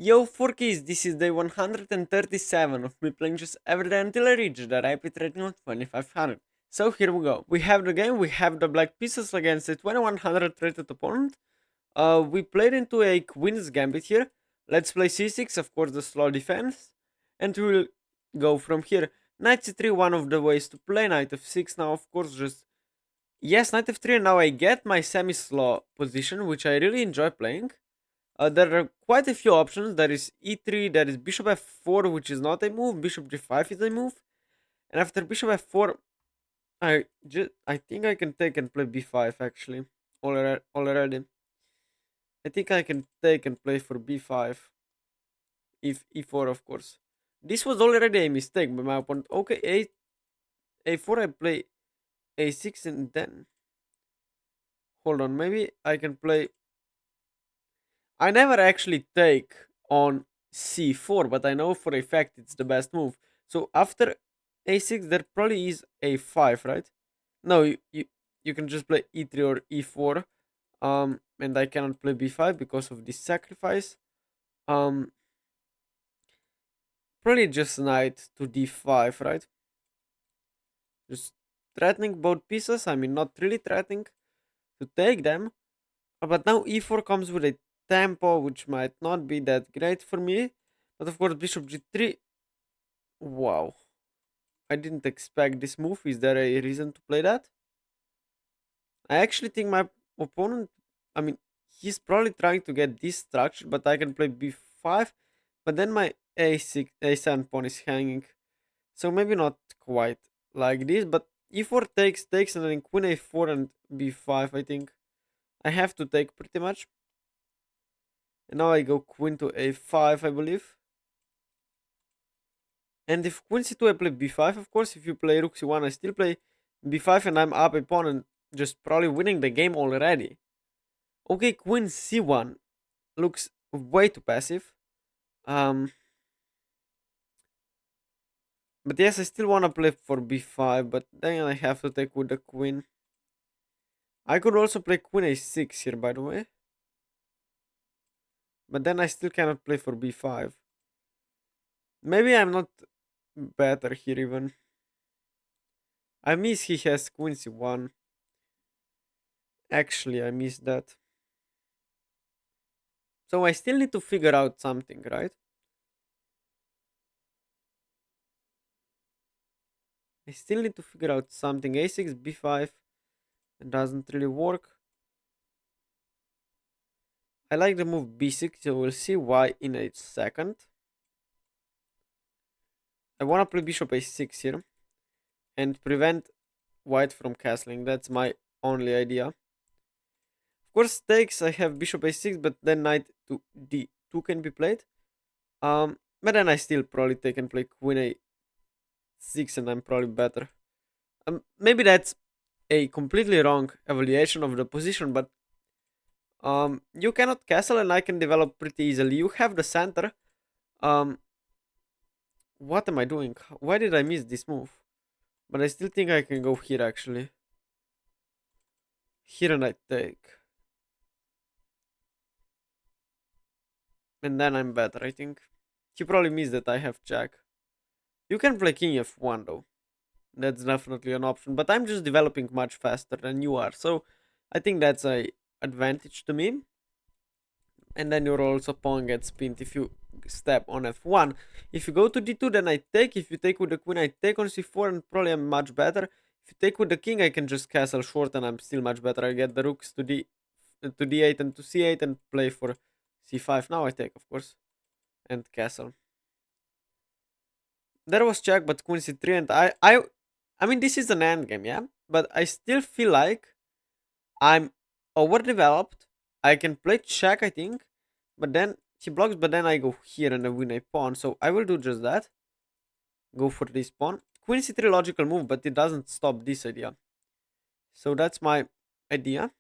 Yo, 4Ks, this is day 137 of me playing just every day until I reach the rapid rating of 2500. So here we go. We have the game, we have the black pieces against a 2100 rated opponent. We played into a queen's gambit here. Let's play c6, of course the slow defense. And we'll go from here. Knight c3, one of the ways to play. Knight f6 now, of course, just... Yes, knight f3, and now I get my semi-slow position, which I really enjoy playing. There are quite a few options. There is e3, there is bishop f4, which is not a move. Bishop g5 is a move. And after bishop f4, I think I can take and play b5 actually. Already. I think I can take and play for b5. If e4, of course. This was already a mistake by my opponent. Okay, a4, I play a6 and then... Hold on, maybe I can play... I never actually take on c4, but I know for a fact it's the best move. So after a6, there probably is a5, right? No, you can just play e3 or e4. And I cannot play b5 because of this sacrifice. Um, Probably just knight to d5, right? Just threatening both pieces. I mean, not really threatening to take them. But now e4 comes with a tempo which might not be that great for me. But of course, bishop g3. Wow. I didn't expect this move. Is there a reason to play that? I actually think my opponent, I mean, he's probably trying to get this structure, but I can play b5. But then my a6, a7 pawn is hanging. So maybe not quite like this, but e4 takes, and then queen a4 and b5, I think. I have to take pretty much. And now I go queen to a5, I believe. And if queen c2, I play b5, of course. If you play rook c1, I still play b5, and I'm up a pawn and just probably winning the game already. Okay, queen c1 looks way too passive. But yes, I still want to play for b5, but then I have to take with the queen. I could also play queen a6 here, by the way. But then I still cannot play for b5. Maybe I'm not better here even. I miss he has queen c1. Actually, I miss that. So I still need to figure out something, right? I still need to figure out something. a6, b5. It doesn't really work. I like the move b6, so we'll see why in a second. I want to play bishop a6 here and prevent white from castling. That's my only idea. Of course, takes, I have bishop a6, but then knight to d2 can be played. But then I still probably take and play queen a6, and I'm probably better. Maybe that's a completely wrong evaluation of the position, but you cannot castle, and I can develop pretty easily. You have the center. What am I doing? Why did I miss this move? But I still think I can go here actually. Here and I take. And then I'm better, I think. He probably missed that I have check. You can play king f1 though. That's definitely an option. But I'm just developing much faster than you are. So I think that's a advantage to me. And then your also pawn gets pinned if you step on f1. If you go to d2, then I take. If you take with the queen, I take on c4, and probably I'm much better. If you take with the king, I can just castle short, and I'm still much better. I get the rooks to d8 and to c8 and play for c5. Now I take, of course, and castle. There was check, but queen c3, and I mean, this is an endgame, yeah? But I still feel like I'm overdeveloped. I can play check, I think, but then he blocks, but then I go here and I win a pawn. So I will do just that. Go for this pawn. Queen c3 logical move, but it doesn't stop this idea. So that's my idea.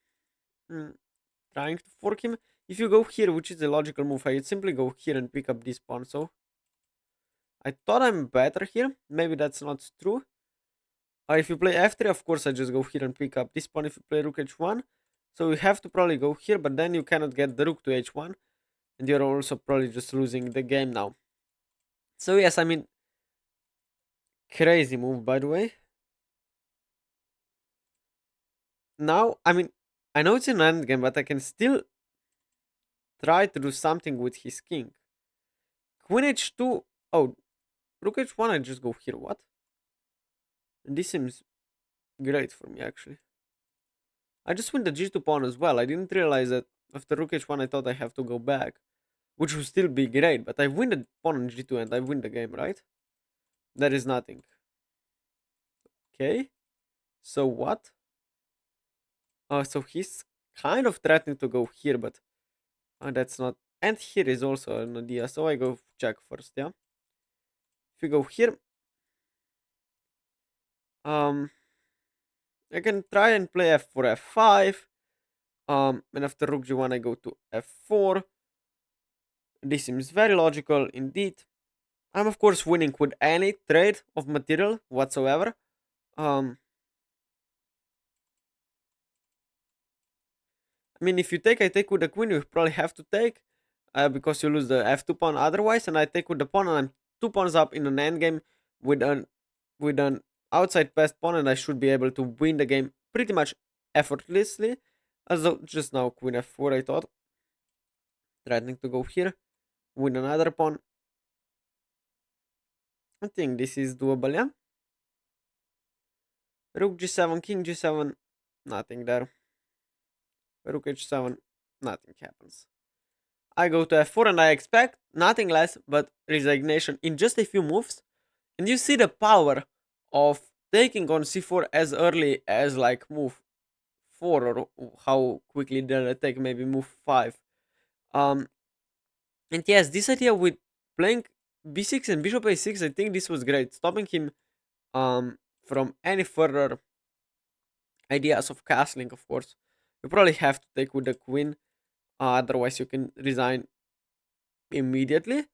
Trying to fork him. If you go here, which is a logical move, I simply go here and pick up this pawn. So I thought I'm better here. Maybe that's not true. If you play f3, of course, I just go here and pick up this pawn if you play rook h1. So you have to probably go here, but then you cannot get the rook to h1. and you're also probably just losing the game now. So yes, I mean, crazy move by the way. Now, I mean, I know it's an endgame, but I can still try to do something with his king. Queen h2. Oh, rook h1. I just go here. What? This seems great for me actually. I just win the g2 pawn as well. I didn't realize that after rook h1 I thought I have to go back, which would still be great, but I win the pawn on g2 and I win the game, right? That is nothing. Okay, so what? So he's kind of threatening to go here, but that's not. And here is also an idea, so I go check first, yeah? If you go here, um, I can try and play f4, f5, and after rook g1 I go to f4. This seems very logical indeed. I'm of course winning with any trade of material whatsoever. Um, I mean, if you take, I take with the queen. You probably have to take, because you lose the f2 pawn otherwise. And I take with the pawn, and I'm 2 pawns up in an endgame with an outside passed pawn, and I should be able to win the game pretty much effortlessly. As though just now queen f4, I thought, threatening to go here, win another pawn. I think this is doable, yeah. Rook g7, king g7, nothing there. Rook h7, nothing happens. I go to f4 and I expect nothing less but resignation in just a few moves. And you see the power of taking on c4 as early as like move 4, or how quickly did I take maybe move 5. Um, and yes, this idea with playing b6 and bishop a6, I think this was great, stopping him from any further ideas of castling. Of course, you probably have to take with the queen, otherwise you can resign immediately.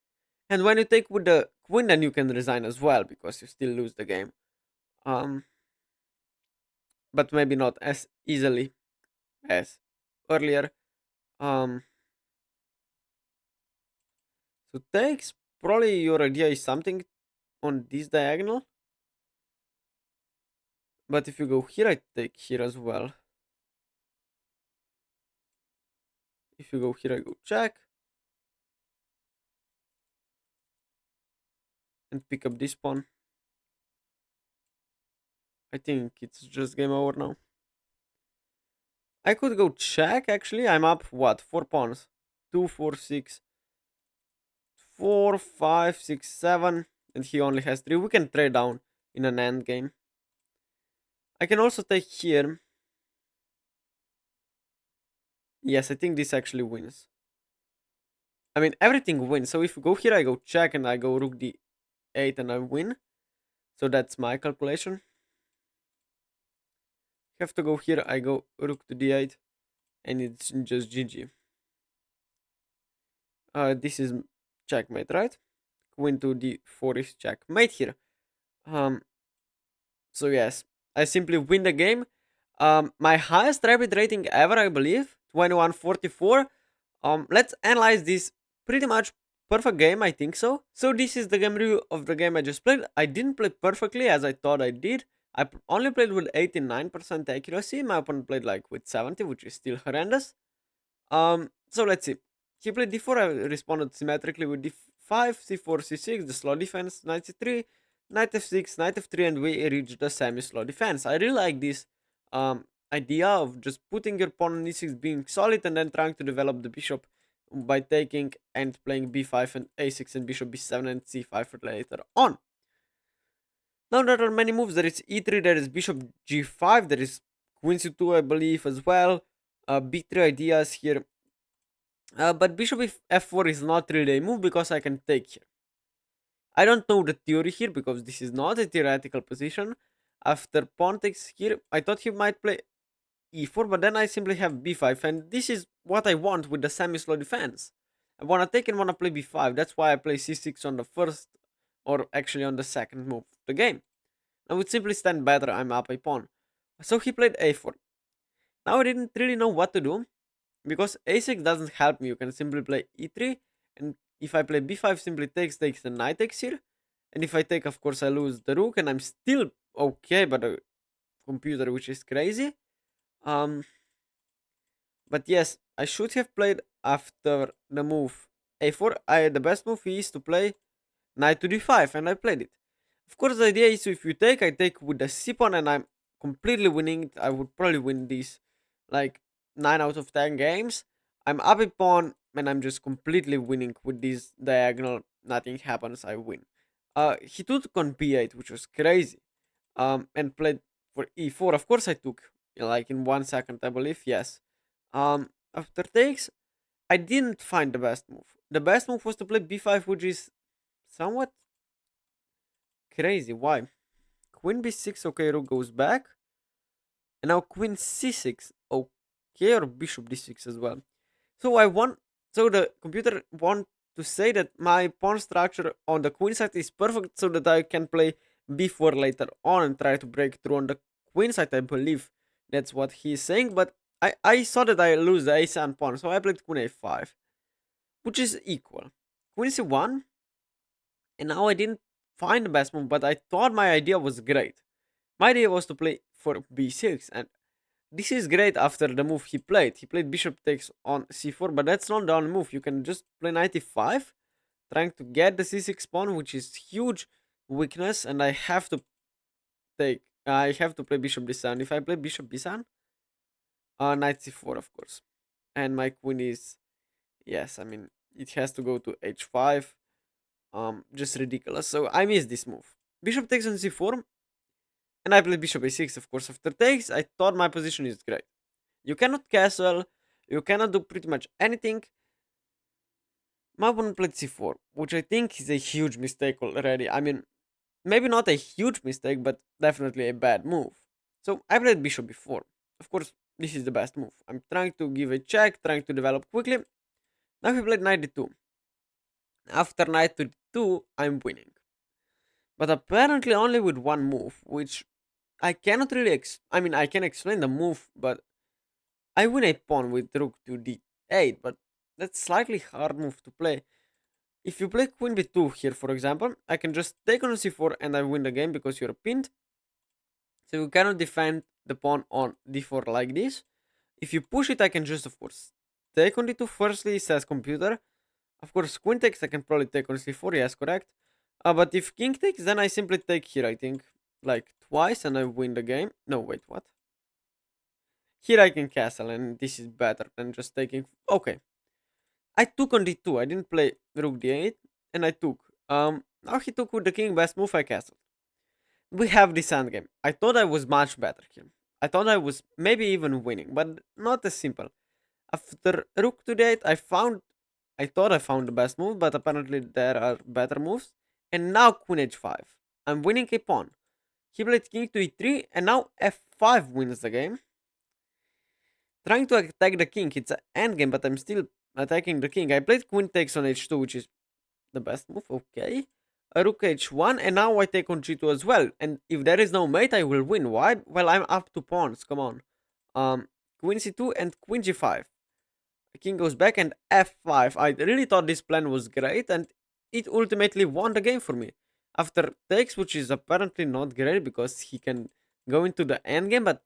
And when you take with the queen, then you can resign as well because you still lose the game. Um, but maybe not as easily as earlier. Um, so takes, probably your idea is something on this diagonal. But if you go here, I take here as well. If you go here, I go check. And pick up this pawn. I think it's just game over now. I could go check actually. I'm up what? 4 pawns. 2, 4, 6, 4, 5, 6, 7. And he only has 3. We can trade down in an end game. I can also take here. Yes, I think this actually wins. I mean, everything wins. So if you go here, I go check and I go rook d8 and I win. So that's my calculation. Have to go here, I go rook to d8 and it's just GG. This is checkmate, right? Queen to d4 is checkmate here. So yes, I simply win the game. My highest rapid rating ever, I believe, 2144. Let's analyze this pretty much perfect game, I think so. So this is the game review of the game I just played. I didn't play perfectly as I thought I did. Only played with 89% accuracy. My opponent played like with 70, which is still horrendous. So let's see. He played d4, I responded symmetrically with d5, c4, c6, the slow defense, knight c3, knight f6, knight f3, and we reached the semi-slow defense. I really like this idea of just putting your pawn on e6, being solid, and then trying to develop the bishop by taking and playing b5 and a6 and bishop b7 and c5 for later on. Now there are many moves. There is e3, there is bishop g5, there is queen c2, I believe, as well. B3 ideas here. But bishop f4 is not really a move because I can take here. I don't know the theory here because this is not a theoretical position. After pawn takes here, I thought he might play e4, but then I simply have b5, and this is what I want with the semi-slow defense. I want to take and want to play b5. That's why I play c6 on the first, or actually on the second move of the game. I would simply stand better. I'm up a pawn. So he played a4. Now I didn't really know what to do. because a6 doesn't help me. You can simply play e3, and if I play b5, simply takes, and knight takes here. And if I take, of course, I lose the rook, and I'm still okay, but a computer, which is crazy. Um, but yes, I should have played after the move a4. The best move is to play knight to d5, and I played it. Of course, the idea is if you take, I take with the c pawn, and I'm completely winning it. I would probably win these like 9 out of 10 games. I'm up a pawn, and I'm just completely winning with this diagonal. Nothing happens, I win. He took on b8, which was crazy. And played for e4. Of course, I took like in 1 second, I believe. Yes. After takes, I didn't find the best move. The best move was to play b5, which is somewhat crazy. Why? Queen b6, okay, rook goes back. And now queen c6, okay, or bishop d6 as well. So I want, so the computer want to say that my pawn structure on the queen side is perfect so that I can play b4 later on and try to break through on the queen side. I believe that's what he's saying, but I saw that I lose the a7 pawn, so I played queen a5, which is equal. Queen c1, and now I didn't find the best move, but I thought my idea was great. My idea was to play for b6, and this is great after the move he played. He played bishop takes on c4, but that's not the only move. You can just play knight e5, trying to get the c6 pawn, which is huge weakness, and I have to take. I have to play bishop d7. If I play bishop b7, knight c4, of course, and my queen is, yes. I mean, it has to go to h5. Just ridiculous. So I missed this move. Bishop takes on c4, and I played bishop a6, of course. After takes, I thought my position is great. You cannot castle, you cannot do pretty much anything. My opponent played c4, which I think is a huge mistake already. I mean, maybe not a huge mistake, but definitely a bad move. So I played bishop b4. Of course, this is the best move. I'm trying to give a check, trying to develop quickly. Now he played knight d2. After knight to d2, I'm winning. But apparently only with one move, which I cannot really I mean, I can explain the move, but I win a pawn with rook to d8, but that's slightly hard move to play. If you play queen b2 here, for example, I can just take on c4 and I win the game because you're pinned. So you cannot defend the pawn on d4 like this. If you push it, I can just, of course, take on d2 firstly, says computer. Of course, queen takes, I can probably take on c4, yes, correct. But if king takes, then I simply take here, I think, like twice and I win the game. No, wait, what? Here I can castle, and this is better than just taking. Okay, I took on d2. I didn't play rook d8, and I took. Now he took with the king. Best move. I castled. We have this endgame. I thought I was much better here. I thought I was maybe even winning, but not as simple. After rook to d8, I thought I found the best move, but apparently there are better moves. And now queen h5. I'm winning a pawn. He played king to e3, and now f5 wins the game. Trying to attack the king, it's an endgame, but I'm still attacking the king. I played queen takes on h2, which is the best move, okay. A rook h1, and now I take on g2 as well. And if there is no mate, I will win. Why? Well, I'm up to pawns, come on. Queen c2 and queen g5. The king goes back and f5. I really thought this plan was great, and it ultimately won the game for me. After takes, which is apparently not great because he can go into the endgame, but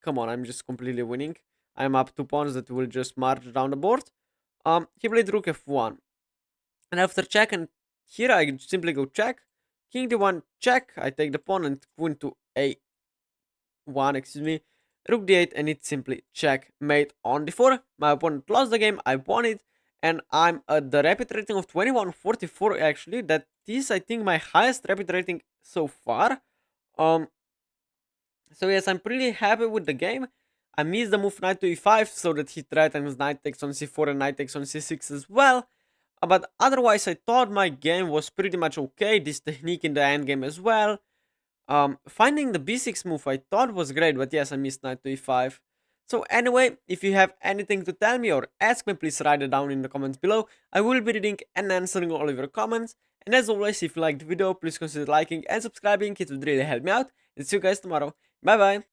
come on, I'm just completely winning. I'm up 2 pawns that will just march down the board. He played rook f1. And after check, and here I simply go check. King d1 check. I take the pawn and queen to a1, excuse me. Rook d8, and it's simply checkmate on d4. My opponent lost the game. I won it. And I'm at the rapid rating of 2144 actually. That is, I think, my highest rapid rating so far. So yes, I'm pretty happy with the game. I missed the move knight to e5 so that he threatens knight takes on c4 and knight takes on c6 as well. But otherwise, I thought my game was pretty much okay. This technique in the endgame as well. Finding the b6 move I thought was great, but yes, I missed knight to e5. So anyway, if you have anything to tell me or ask me, please write it down in the comments below. I will be reading and answering all of your comments. And as always, if you liked the video, please consider liking and subscribing. It would really help me out. And see you guys tomorrow. Bye bye.